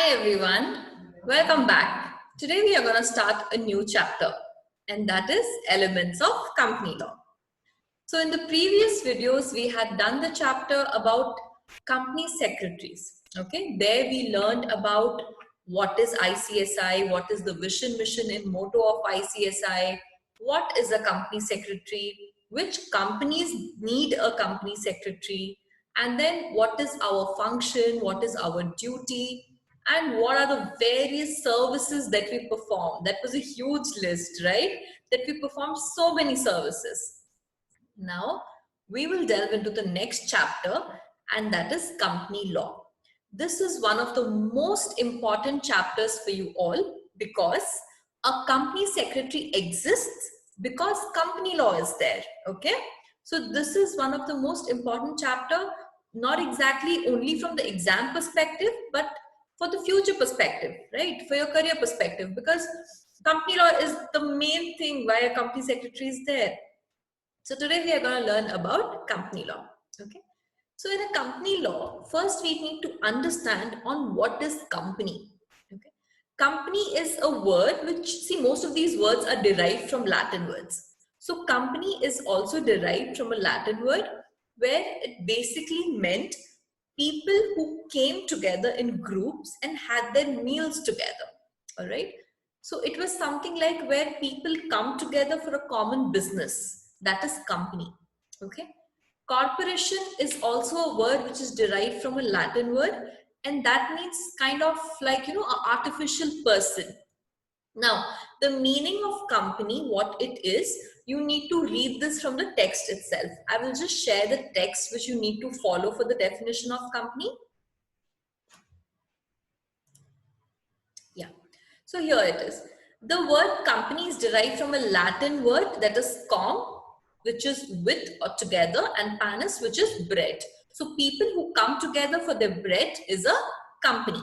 Hi everyone, welcome back. Today we are going to start a new chapter, and that is elements of company law. So in the previous videos we had done the chapter about company secretaries. Okay, there we learned about what is ICSI, what is the vision, mission and motto of ICSI, what is a company secretary, which companies need a company secretary, and then what is our function, what is our duty, and what are the various services that we perform. That was a huge list, right? That we perform so many services. Now, we will delve into the next chapter, and that is company law. This is one of the most important chapters for you all because a company secretary exists because company law is there. Okay, so this is one of the most important chapter, not exactly only from the exam perspective, but for the future perspective, right? For your career perspective, because company law is the main thing why a company secretary is there. So today we are going to learn about company law. Okay. So in a company law, first we need to understand on what is company. Okay. Company is a word which, see, most of these words are derived from Latin words. So company is also derived from a Latin word where it basically meant people who came together in groups and had their meals together. All right. So it was something like where people come together for a common business. That is company. Okay. Corporation is also a word which is derived from a Latin word, and that means kind of like, an artificial person. Now, the meaning of company, what it is, you need to read this from the text itself. I will just share the text which you need to follow for the definition of company. Yeah. So here it is. The word company is derived from a Latin word that is com, which is with or together, and panis, which is bread. So people who come together for their bread is a company.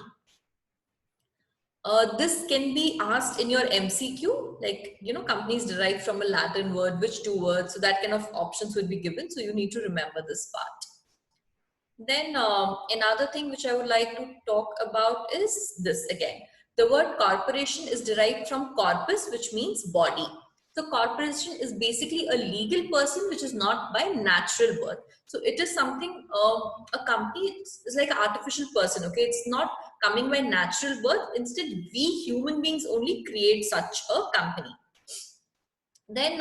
This can be asked in your MCQ, like, companies derived from a Latin word, which two words, so that kind of options will be given. So you need to remember this part. Then another thing which I would like to talk about is this again. The word corporation is derived from corpus, which means body. So corporation is basically a legal person which is not by natural birth. So it is something, a company is like an artificial person, okay? It's not coming by natural birth. Instead, we human beings only create such a company. Then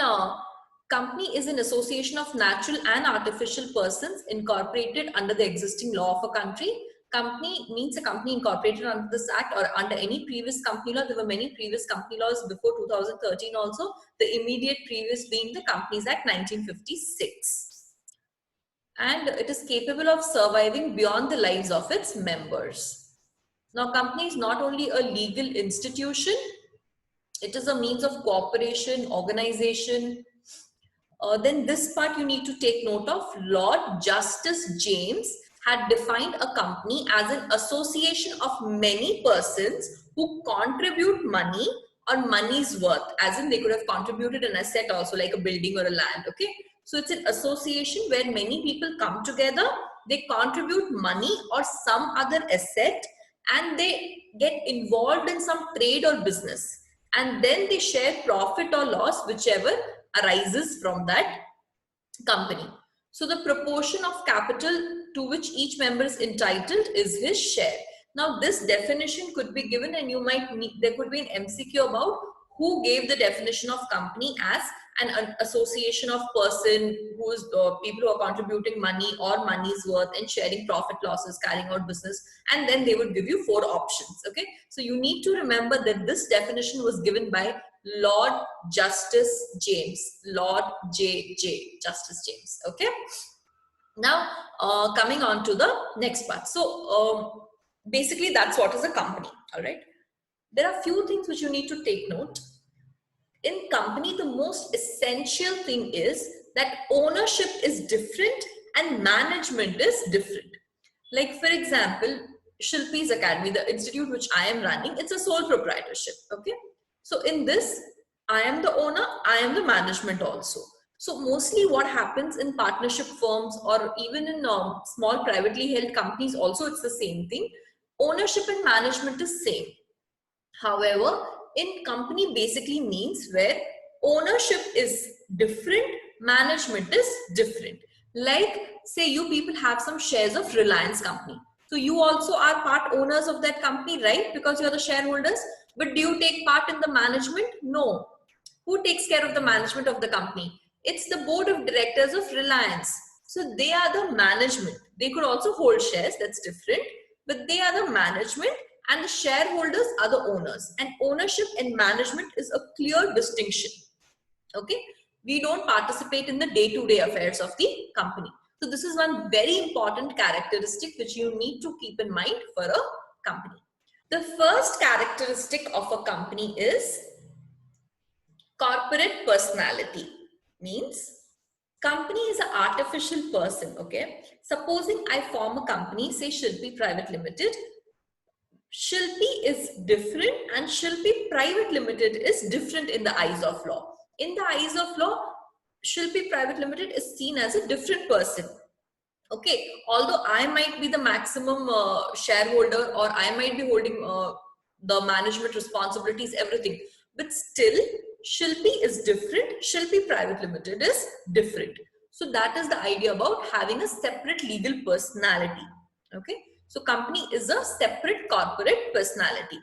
company is an association of natural and artificial persons incorporated under the existing law of a country. Company means a company incorporated under this act or under any previous company law. There were many previous company laws before 2013 also. The immediate previous being the Companies Act 1956. And it is capable of surviving beyond the lives of its members. Now, company is not only a legal institution, it is a means of cooperation, organization. Then this part you need to take note of. Lord Justice James had defined a company as an association of many persons who contribute money or money's worth, as in they could have contributed an asset also, like a building or a land. Okay, so it's an association where many people come together, they contribute money or some other asset, and they get involved in some trade or business, and then they share profit or loss, whichever arises from that company. So the proportion of capital to which each member is entitled is his share. Now this definition could be given, and you might need, there could be an MCQ about who gave the definition of company as an association of person who's people who are contributing money or money's worth and sharing profit losses, carrying out business, and then they would give you 4 options. Okay, so you need to remember that this definition was given by Lord Justice James, Lord J. Justice James. Okay. Now, coming on to the next part. So, basically, that's what is a company. All right. There are few things which you need to take note. In company, the most essential thing is that ownership is different and management is different. Like, for example, Shilpi's Academy, the institute which I am running, it's a sole proprietorship. Okay. So in this, I am the owner, I am the management also. So mostly what happens in partnership firms or even in small privately held companies also, it's the same thing. ownership and management is same. However, in company basically means where ownership is different, management is different. Like say you people have some shares of Reliance company. So you also are part owners of that company, right? Because you're the shareholders. But do you take part in the management? No. Who takes care of the management of the company? It's the board of directors of Reliance. So they are the management. They could also hold shares, that's different. But they are the management and the shareholders are the owners. And ownership and management is a clear distinction. Okay? We don't participate in the day-to-day affairs of the company. So this is one very important characteristic which you need to keep in mind for a company. The first characteristic of a company is corporate personality. Means company is an artificial person. Okay, supposing I form a company, say Shilpi Private Limited. Shilpi is different and Shilpi Private Limited is different in the eyes of law. In the eyes of law, Shilpi Private Limited is seen as a different person. Okay, although I might be the maximum shareholder or I might be holding the management responsibilities, everything, but still Shilpi is different. Shilpi Private Limited is different. So that is the idea about having a separate legal personality. Okay, so company is a separate corporate personality.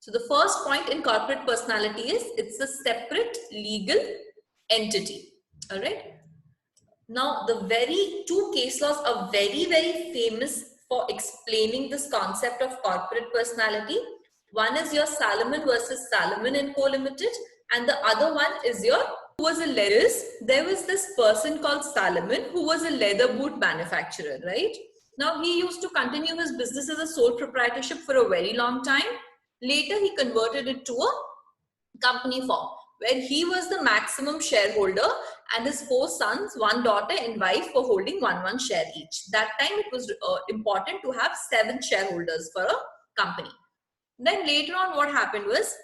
So the first point in corporate personality is it's a separate legal entity. All right. Now, the very two case laws are very, very famous for explaining this concept of corporate personality. One is your Salomon versus Salomon and Co. Limited, and the other one is your who was a leather. There was this person called Salomon who was a leather boot manufacturer, right? Now, he used to continue his business as a sole proprietorship for a very long time. Later, he converted it to a company form where he was the maximum shareholder and his 4 sons, 1 daughter and wife were holding 1 share each. That time it was important to have 7 shareholders for a company. Then later on what happened was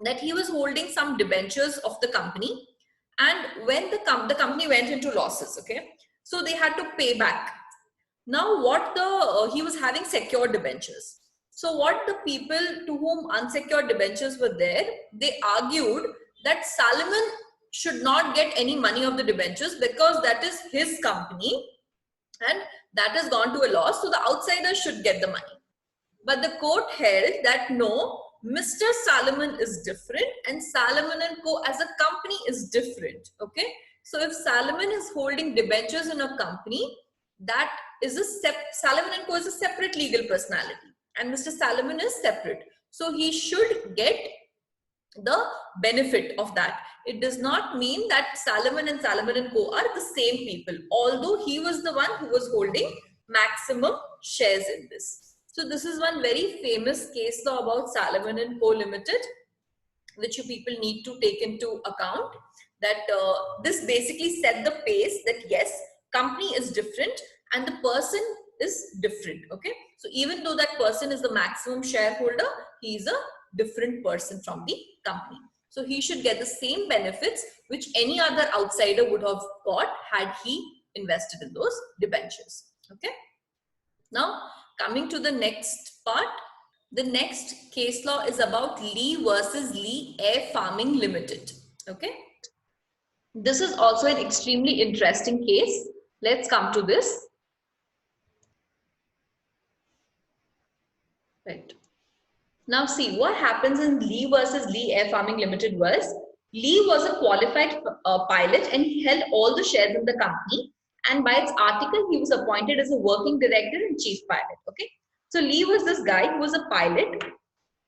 that he was holding some debentures of the company, and when the company went into losses, okay, so they had to pay back. Now what he was having secured debentures. So what the people to whom unsecured debentures were there, they argued that Salomon should not get any money of the debentures because that is his company and that has gone to a loss. So the outsiders should get the money. But the court held that no, Mr. Salomon is different and Salomon and Co. as a company is different. Okay. So if Salomon is holding debentures in a company, that is Salomon and Co. is a separate legal personality and Mr. Salomon is separate. So he should get the benefit of that. It does not mean that Salomon and Co. are the same people, although he was the one who was holding maximum shares in this. So this is one very famous case law about Salomon and Co. Limited, which you people need to take into account. That this basically set the pace that yes, company is different and the person is different. Okay, so even though that person is the maximum shareholder, he is a different person from the company. So he should get the same benefits which any other outsider would have got had he invested in those debentures. Okay. Now coming to the next part, the next case law is about Lee versus Lee Air Farming Limited. Okay. This is also an extremely interesting case. Let's come to this. Right. Now see what happens in Lee versus Lee Air Farming Limited was, Lee was a qualified pilot and he held all the shares in the company, and by its article he was appointed as a working director and chief pilot. Okay, so Lee was this guy who was a pilot.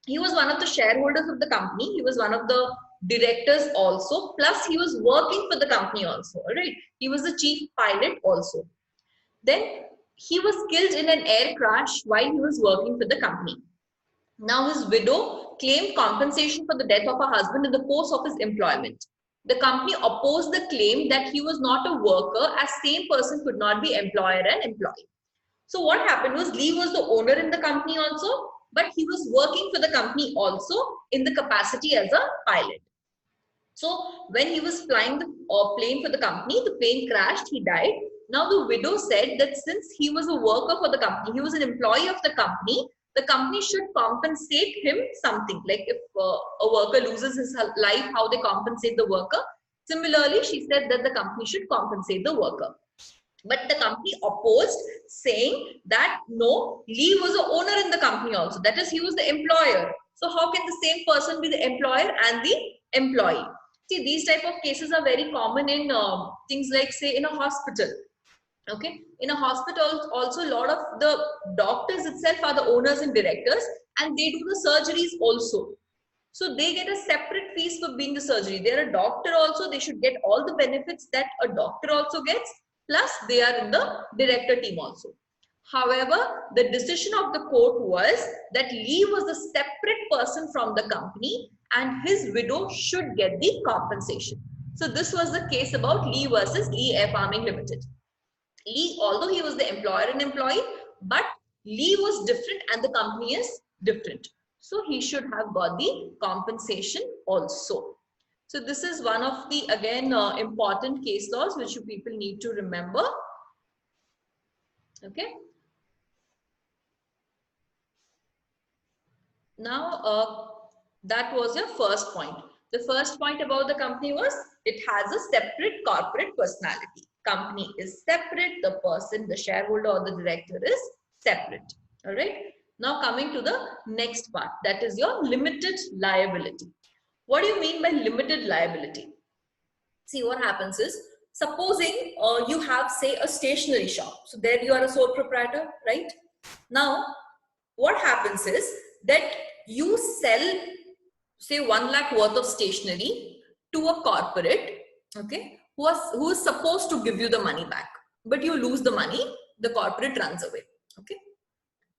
He was one of the shareholders of the company. He was one of the directors also, plus he was working for the company also. All right, he was the chief pilot also. Then he was killed in an air crash while he was working for the company. Now his widow claimed compensation for the death of her husband in the course of his employment. The company opposed the claim that he was not a worker, as same person could not be employer and employee. So what happened was Lee was the owner in the company also, but he was working for the company also in the capacity as a pilot. So when he was flying the plane for the company, the plane crashed, he died. Now the widow said that since he was a worker for the company, he was an employee of the company should compensate him something. Like if a worker loses his life, how they compensate the worker. Similarly, she said that the company should compensate the worker. But the company opposed, saying that no, Lee was the owner in the company also. That is, he was the employer. So how can the same person be the employer and the employee? See, these type of cases are very common in things like, say, in a hospital. Okay, in a hospital also, a lot of the doctors itself are the owners and directors, and they do the surgeries also. So they get a separate fees for being the surgery. They're a doctor also. They should get all the benefits that a doctor also gets. Plus, they are in the director team also. However, the decision of the court was that Lee was a separate person from the company and his widow should get the compensation. So this was the case about Lee versus Lee Air Farming Limited. Lee, although he was the employer and employee, but Lee was different and the company is different. So he should have got the compensation also. So this is one of the, again, important case laws which you people need to remember. Okay. Now, that was your first point. The first point about the company was it has a separate corporate personality. Company is separate. The person, the shareholder or the director is separate. All right. Now coming to the next part, that is your limited liability. What do you mean by limited liability? See, what happens is, supposing you have, say, a stationery shop. So there you are a sole proprietor, right? Now, what happens is that you sell, say, 1 lakh worth of stationery to a corporate, okay, who is supposed to give you the money back, but you lose the money, the corporate runs away, okay.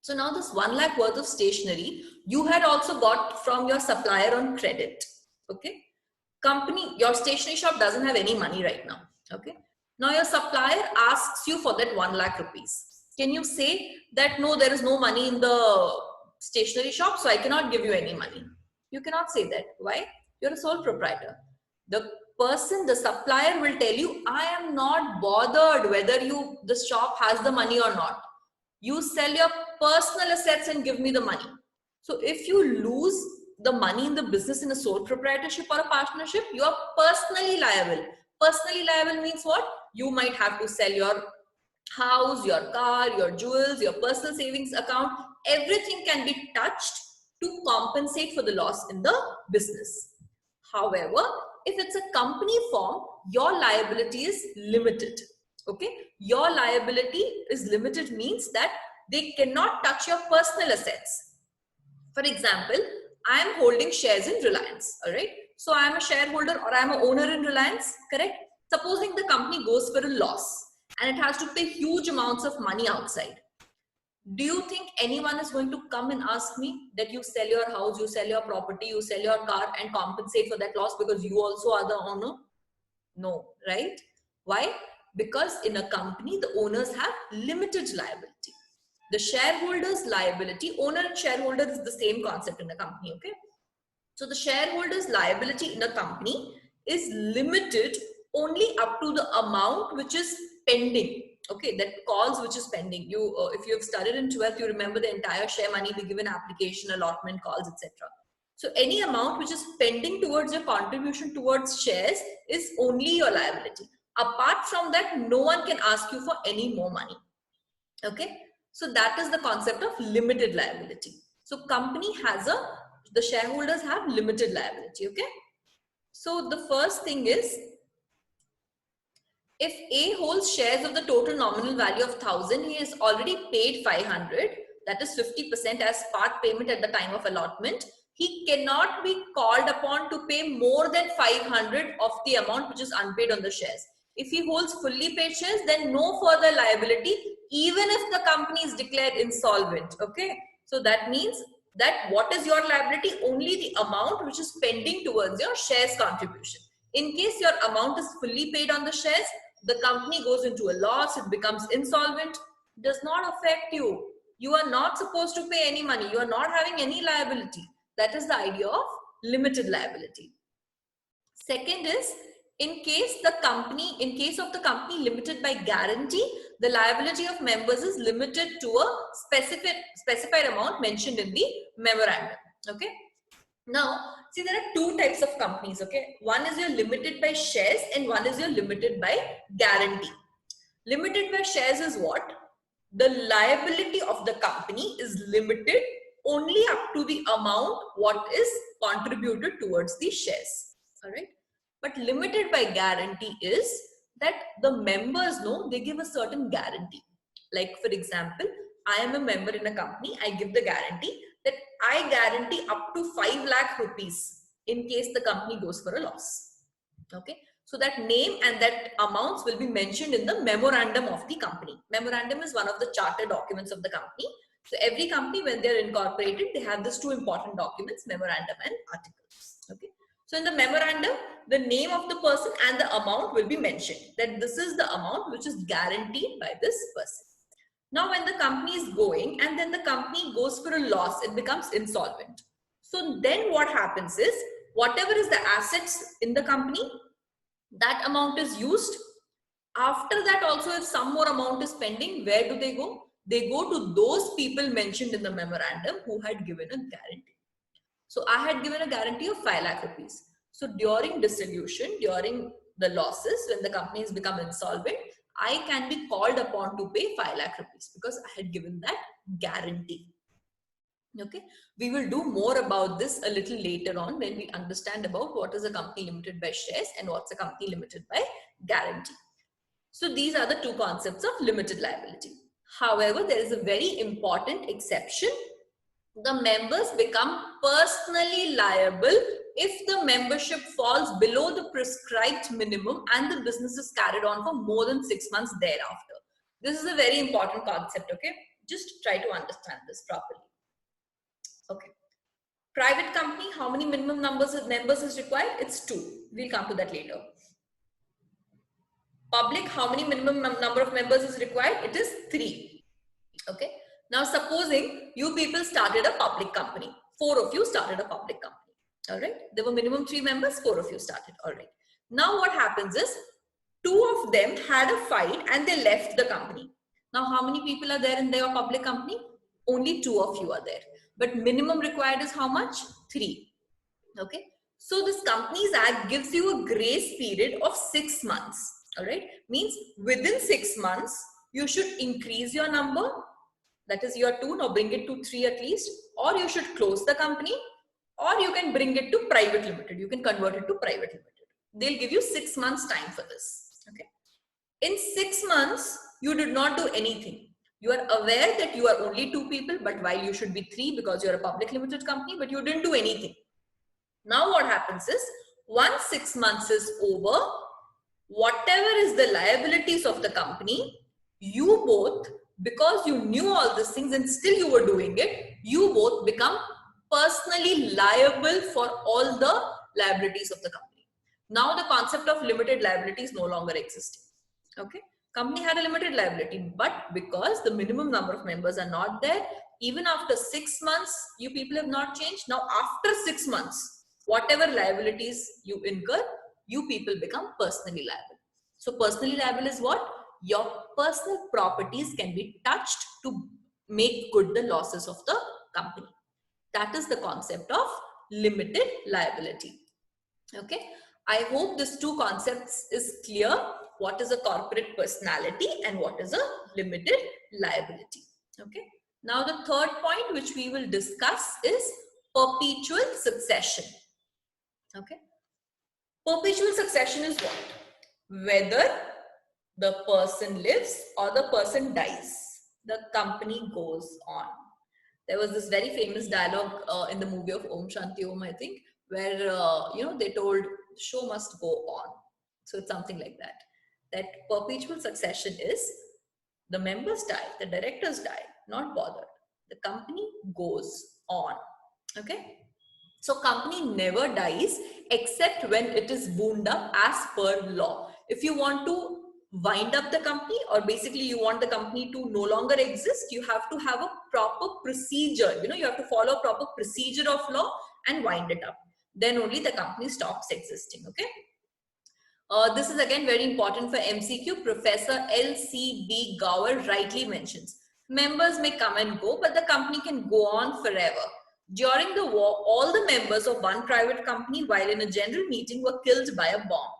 So now this 1 lakh worth of stationery you had also got from your supplier on credit, okay. Company, your stationery shop doesn't have any money right now, okay. Now your supplier asks you for that 1 lakh rupees. Can you say that no, there is no money in the stationery shop, so I cannot give you any money? You cannot say that. Why? You're a sole proprietor. The person, the supplier will tell you, I am not bothered whether the shop has the money or not. You sell your personal assets and give me the money. So if you lose the money in the business in a sole proprietorship or a partnership, you are personally liable. Personally liable means what? You might have to sell your house, your car, your jewels, your personal savings account. Everything can be touched to compensate for the loss in the business. However, if it's a company form, your liability is limited. Okay, your liability is limited means that they cannot touch your personal assets. For example, I am holding shares in Reliance, all right? So I am a shareholder or I am an owner in Reliance, correct? Supposing the company goes for a loss and it has to pay huge amounts of money outside. Do you think anyone is going to come and ask me that you sell your house, you sell your property, you sell your car and compensate for that loss because you also are the owner? No, right? Why? Because in a company, the owners have limited liability. The shareholders' liability, owner and shareholder is the same concept in a company, okay? So the shareholders' liability in a company is limited only up to the amount which is pending. Okay, that calls which is pending. You, if you have studied in 12th, you remember the entire share money, the given application, allotment, calls, etc. So any amount which is pending towards your contribution towards shares is only your liability. Apart from that, no one can ask you for any more money. Okay, so that is the concept of limited liability. So company has the shareholders have limited liability. Okay, so the first thing is, if A holds shares of the total nominal value of 1,000, he has already paid 500, that is 50% as part payment at the time of allotment. He cannot be called upon to pay more than 500 of the amount which is unpaid on the shares. If he holds fully paid shares, then no further liability, even if the company is declared insolvent. Okay, so that means that what is your liability? Only the amount which is pending towards your shares contribution. In case your amount is fully paid on the shares, the company goes into a loss, it becomes insolvent, does not affect you. You are not supposed to pay any money. You are not having any liability. That is the idea of limited liability. Second is, in case of the company limited by guarantee, the liability of members is limited to a specified amount mentioned in the memorandum. Okay. Now, see, there are two types of companies. Okay. One is your limited by shares and one is your limited by guarantee. Limited by shares is what? The liability of the company is limited only up to the amount what is contributed towards the shares. All right. But limited by guarantee is that the members know, they give a certain guarantee. Like, for example, I am a member in a company, I give the guarantee that I guarantee up to 5 lakh rupees in case the company goes for a loss. Okay. So that name and that amounts will be mentioned in the memorandum of the company. Memorandum is one of the charter documents of the company. So every company, when they're incorporated, they have these two important documents, memorandum and articles. Okay. So in the memorandum, the name of the person and the amount will be mentioned, that this is the amount which is guaranteed by this person. Now, when the company is going and then the company goes for a loss, it becomes insolvent. So then what happens is, whatever is the assets in the company, that amount is used. After that also, if some more amount is pending, where do they go? They go to those people mentioned in the memorandum who had given a guarantee. So I had given a guarantee of 5 lakh rupees. So during dissolution, during the losses, when the company has become insolvent, I can be called upon to pay 5 lakh rupees because I had given that guarantee. Okay, we will do more about this a little later on when we understand about what is a company limited by shares and what's a company limited by guarantee. So these are the two concepts of limited liability. However, there is a very important exception. The members become personally liable if the membership falls below the prescribed minimum and the business is carried on for more than 6 months thereafter. This is a very important concept, okay? Just try to understand this properly. Okay. Private company, how many minimum members is required? It's 2. We'll come to that later. Public, how many minimum number of members is required? It is 3. Okay. Now, supposing you people started a public company. 4 of you started a public company. All right. There were minimum 3 members. 4 of you started. All right. Now, what happens is 2 of them had a fight and they left the company. Now, how many people are there in their public company? Only 2 of you are there. But minimum required is how much? 3. Okay. So this Companies Act gives you a grace period of 6 months. All right. Means within 6 months, you should increase your number. That is your 2. Now bring it to 3 at least. Or you should close the company. Or you can bring it to private limited. You can convert it to private limited. They'll give you 6 months time for this. Okay. In 6 months, you did not do anything. You are aware that you are only 2 people, but while you should be 3 because you're a public limited company, but you didn't do anything. Now what happens is, once 6 months is over, whatever is the liabilities of the company, you both, because you knew all these things and still you were doing it, you both become personally liable for all the liabilities of the company. Now the concept of limited liability is no longer existing. Okay. Company had a limited liability, but because the minimum number of members are not there, even after 6 months, you people have not changed. Now after 6 months, whatever liabilities you incur, you people become personally liable. So personally liable is what? Your personal properties can be touched to make good the losses of the company. That is the concept of limited liability. Okay. I hope these two concepts is clear. What is a corporate personality and what is a limited liability. Okay. Now the third point which we will discuss is perpetual succession. Okay. Perpetual succession is what? Whether the person lives or the person dies, the company goes on. There was this very famous dialogue in the movie of Om Shanti Om, I think, where they told show must go on. So it's something like that. That perpetual succession is the members die, the directors die, not bothered. The company goes on. Okay. So company never dies except when it is wound up as per law. If you want to wind up the company, or basically you want the company to no longer exist, you have to have a proper procedure. You have to follow a proper procedure of law and wind it up. Then only the company stops existing. Okay. This is again very important for MCQ. Professor L.C.B. Gower rightly mentions, members may come and go, but the company can go on forever. During the war, all the members of one private company while in a general meeting were killed by a bomb.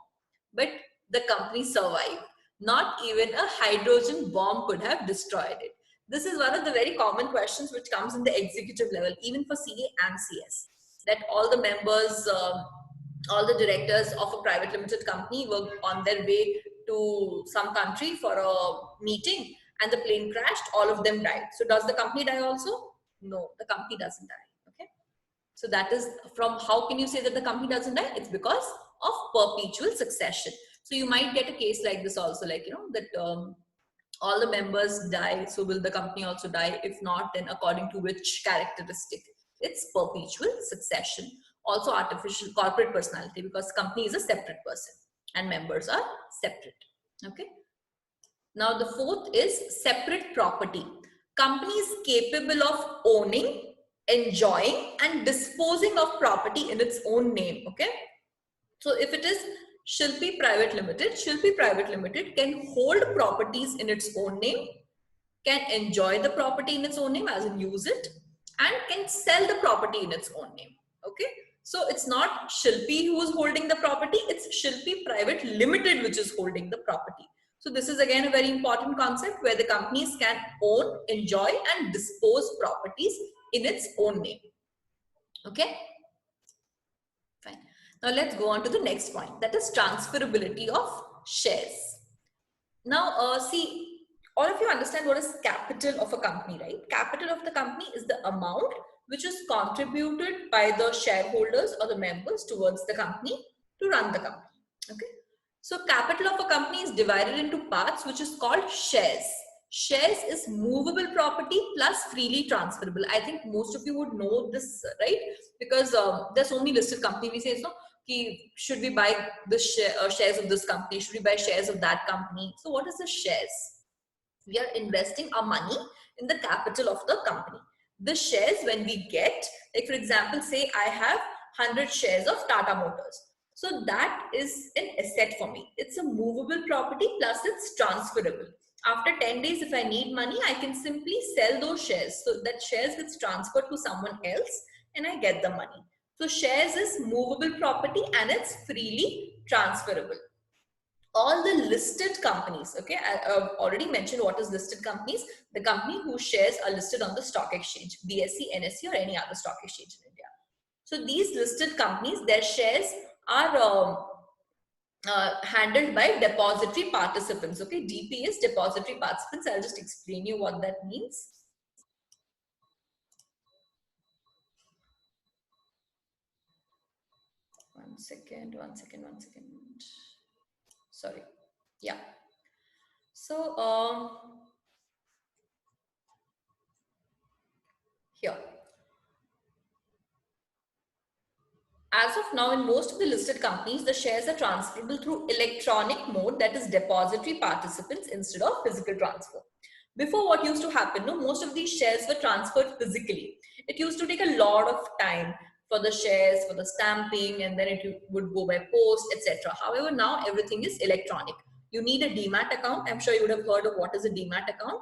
But the company survived. Not even a hydrogen bomb could have destroyed it. This is one of the very common questions which comes in the executive level, even for CA and CS, that all the members, all the directors of a private limited company were on their way to some country for a meeting and the plane crashed, all of them died. So does the company die also? No, the company doesn't die. Okay. So that is from, how can you say that the company doesn't die? It's because of perpetual succession. So you might get a case like this also, like, you know, that all the members die. So will the company also die? If not, then according to which characteristic? It's perpetual succession. Also artificial corporate personality, because company is a separate person and members are separate. Okay. Now the fourth is separate property. Company is capable of owning, enjoying and disposing of property in its own name. Okay. So if it is Shilpi Private Limited can hold properties in its own name, can enjoy the property in its own name as in use it, and can sell the property in its own name. Okay. So it's not Shilpi who is holding the property, it's Shilpi Private Limited which is holding the property. So this is again a very important concept where the companies can own, enjoy and dispose properties in its own name. Okay. Fine. Now let's go on to the next point, that is transferability of shares. Now see, all of you understand what is capital of a company, right? Capital of the company is the amount which is contributed by the shareholders or the members towards the company to run the company. Okay. So capital of a company is divided into parts which is called shares. Shares is movable property plus freely transferable. I think most of you would know this, right? Because there's so many listed companies. We say, so, should we buy the shares of this company? Should we buy shares of that company? So what is the shares? We are investing our money in the capital of the company. The shares, when we get, like for example, say I have 100 shares of Tata Motors. So that is an asset for me. It's a movable property plus it's transferable. After 10 days, if I need money, I can simply sell those shares. So that shares gets transferred to someone else and I get the money. So shares is movable property and it's freely transferable. All the listed companies, okay, I already mentioned what is listed companies. The company whose shares are listed on the stock exchange, BSE, NSE or any other stock exchange in India. So these listed companies, their shares are handled by depository participants. Okay, DP is depository participants. I'll just explain you what that means. One second. Sorry. Yeah. So here. As of now, in most of the listed companies, the shares are transferable through electronic mode, that is depository participants instead of physical transfer. Before, what used to happen, no, most of these shares were transferred physically. It used to take a lot of time for the shares, for the stamping, and then it would go by post, etc. However, now everything is electronic. You need a demat account. I'm sure you would have heard of what is a demat account.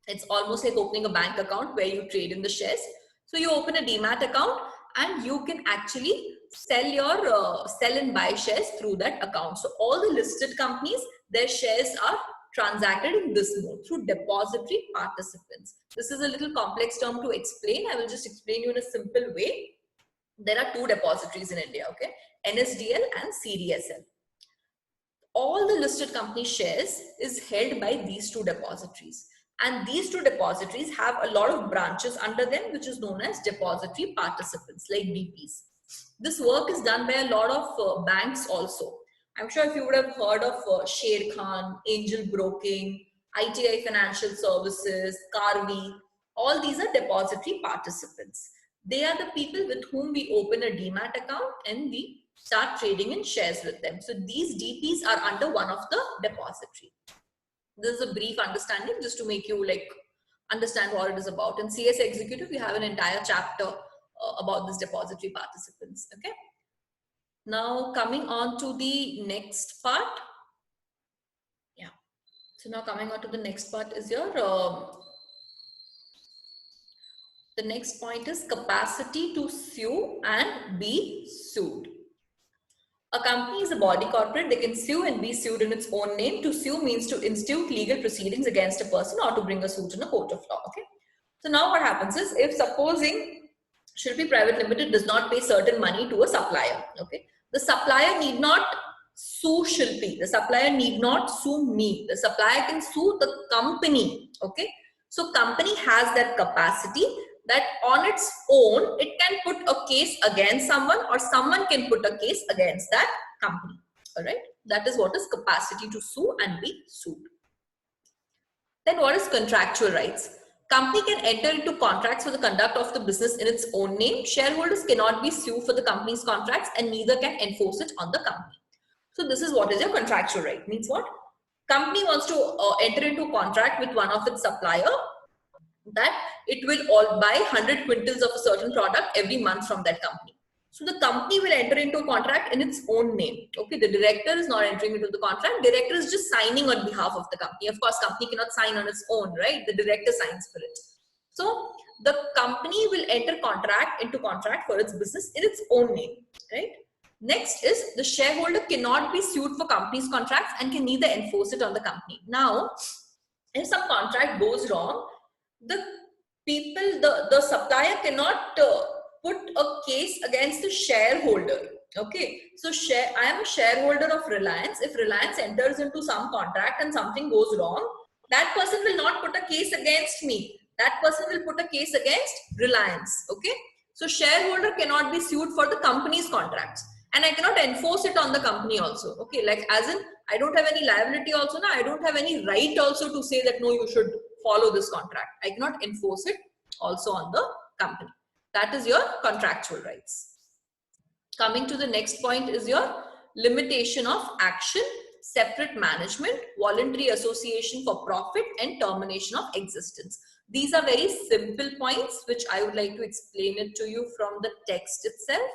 It's almost like opening a bank account where you trade in the shares. So you open a demat account and you can actually sell your sell and buy shares through that account. So all the listed companies, their shares are transacted in this mode through depository participants. This is a little complex term to explain. I will just explain you in a simple way. There are two depositories in India, okay? NSDL and CDSL. All the listed company shares is held by these two depositories. And these two depositories have a lot of branches under them, which is known as depository participants, like DPs. This work is done by a lot of banks also. I'm sure if you would have heard of Sher Khan, Angel Broking, ITI Financial Services, Carvey, all these are depository participants. They are the people with whom we open a demat account and we start trading in shares with them. So these DPs are under one of the depository. This is a brief understanding just to make you like understand what it is about. In CS Executive, we have an entire chapter about this depository participants. Okay. Now coming on to the next part. Yeah. So now coming on to the next part is your, the next point is capacity to sue and be sued. A company is a body corporate. They can sue and be sued in its own name. To sue means to institute legal proceedings against a person or to bring a suit in a court of law. Okay. So now what happens is, if supposing Shilpi Private Limited does not pay certain money to a supplier, okay, the supplier need not sue Shilpi. The supplier need not sue me. The supplier can sue the company. Okay. So company has that capacity that on its own, it can put a case against someone or someone can put a case against that company. All right. That is what is capacity to sue and be sued. Then what is contractual rights? Company can enter into contracts for the conduct of the business in its own name. Shareholders cannot be sued for the company's contracts and neither can enforce it on the company. So this is what is your contractual right. Means what? Company wants to enter into a contract with one of its supplier that it will all buy 100 quintals of a certain product every month from that company. So the company will enter into a contract in its own name. Okay, the director is not entering into the contract. Director is just signing on behalf of the company. Of course, company cannot sign on its own, right? The director signs for it. So the company will enter into contract for its business in its own name, right? Next is the shareholder cannot be sued for company's contracts and can neither enforce it on the company. Now, if some contract goes wrong, the supplier cannot put a case against the shareholder. Okay, so I am a shareholder of Reliance. If Reliance enters into some contract and something goes wrong, that person will not put a case against me. That person will put a case against Reliance. Okay, so shareholder cannot be sued for the company's contracts, and I cannot enforce it on the company also. Okay, like as in I don't have any liability also now. I don't have any right also to say that no, you should follow this contract. I cannot enforce it also on the company. That is your contractual rights. Coming to the next point is your limitation of action, separate management, voluntary association for profit, and termination of existence. These are very simple points which I would like to explain it to you from the text itself.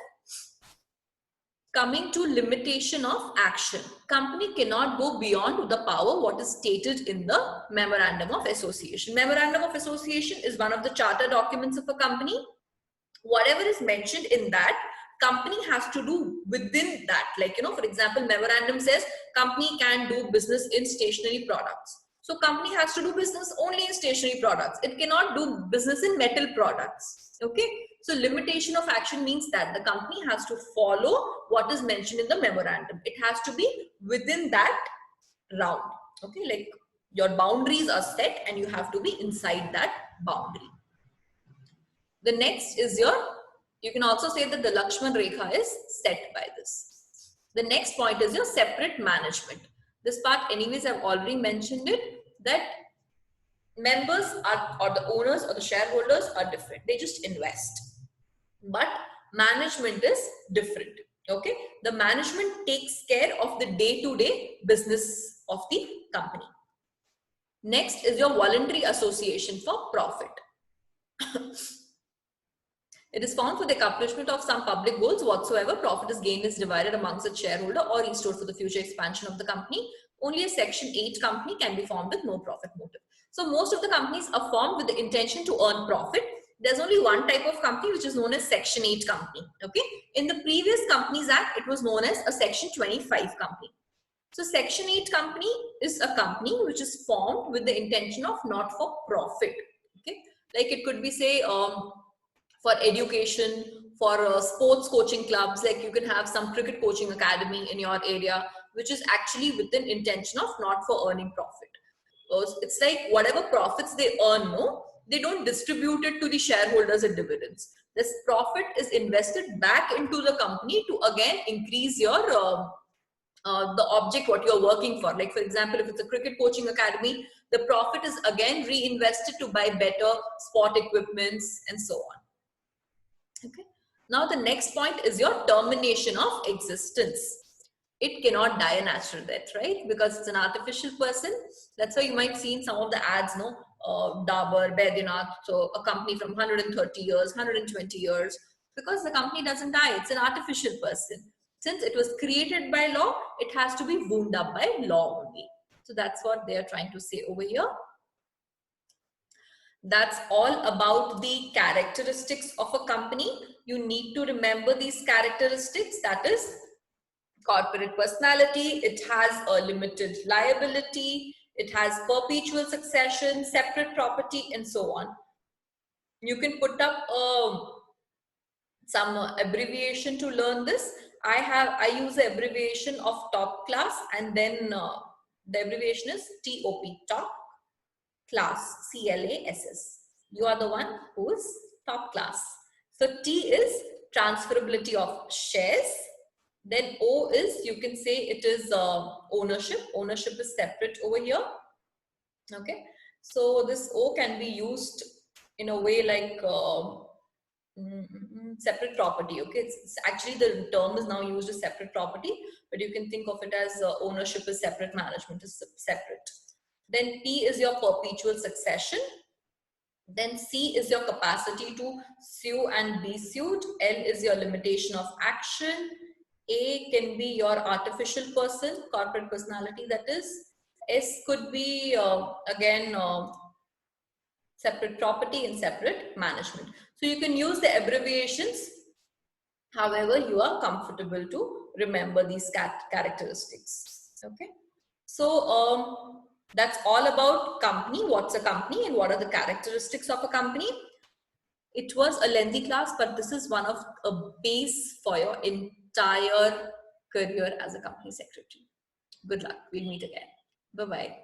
Coming to limitation of action. Company cannot go beyond the power what is stated in the Memorandum of Association. Memorandum of Association is one of the charter documents of a company. Whatever is mentioned in that, company has to do within that. Like, for example, memorandum says company can do business in stationery products. So company has to do business only in stationery products. It cannot do business in metal products. Okay. So limitation of action means that the company has to follow what is mentioned in the memorandum. It has to be within that round. Okay. Like your boundaries are set and you have to be inside that boundary. The next is you can also say that the Lakshman Rekha is set by this. The next point is your separate management. This part anyways, I've already mentioned it, that members or the owners or the shareholders are different. They just invest. But management is different. Okay. The management takes care of the day-to-day business of the company. Next is your voluntary association for profit. It is formed for the accomplishment of some public goals whatsoever. Profit is gained is divided amongst its shareholder or restored for the future expansion of the company. Only a Section 8 company can be formed with no profit motive. So most of the companies are formed with the intention to earn profit. There's only one type of company which is known as Section 8 company. Okay. In the previous Companies Act, it was known as a Section 25 company. So Section 8 company is a company which is formed with the intention of not for profit. Okay. Like it could be say, for education, for sports coaching clubs, like you can have some cricket coaching academy in your area, which is actually with an intention of not for earning profit. It's like whatever profits they earn, they don't distribute it to the shareholders as dividends. This profit is invested back into the company to again increase your the object what you're working for. Like for example, if it's a cricket coaching academy, the profit is again reinvested to buy better sport equipments and so on. Okay. Now the next point is your termination of existence. It cannot die a natural death, right? Because it's an artificial person. That's why you might see in some of the ads, Dabur, Baidyanath, so a company from 130 years, 120 years, because the company doesn't die. It's an artificial person. Since it was created by law, it has to be wound up by law only. So that's what they are trying to say over here. That's all about the characteristics of a company. You need to remember these characteristics. That is corporate personality, it has a limited liability, it has perpetual succession, separate property, and so on. You can put up some abbreviation to learn this. I use the abbreviation of top class, and then the abbreviation is TOP, top class, CLASS. You are the one who is top class. So T is transferability of shares. Then O is, you can say it is ownership. Ownership is separate over here. Okay. So this O can be used in a way like separate property. Okay. It's actually the term is now used as separate property, but you can think of it as ownership is separate, management is separate. Then P is your perpetual succession. Then C is your capacity to sue and be sued. L is your limitation of action. A can be your artificial person, corporate personality, that is. S could be again separate property and separate management. So you can use the abbreviations however you are comfortable to remember these characteristics. Okay. So that's all about company. What's a company and what are the characteristics of a company? It was a lengthy class, but this is one of a base for your entire career as a company secretary. Good luck. We'll meet again. Bye-bye.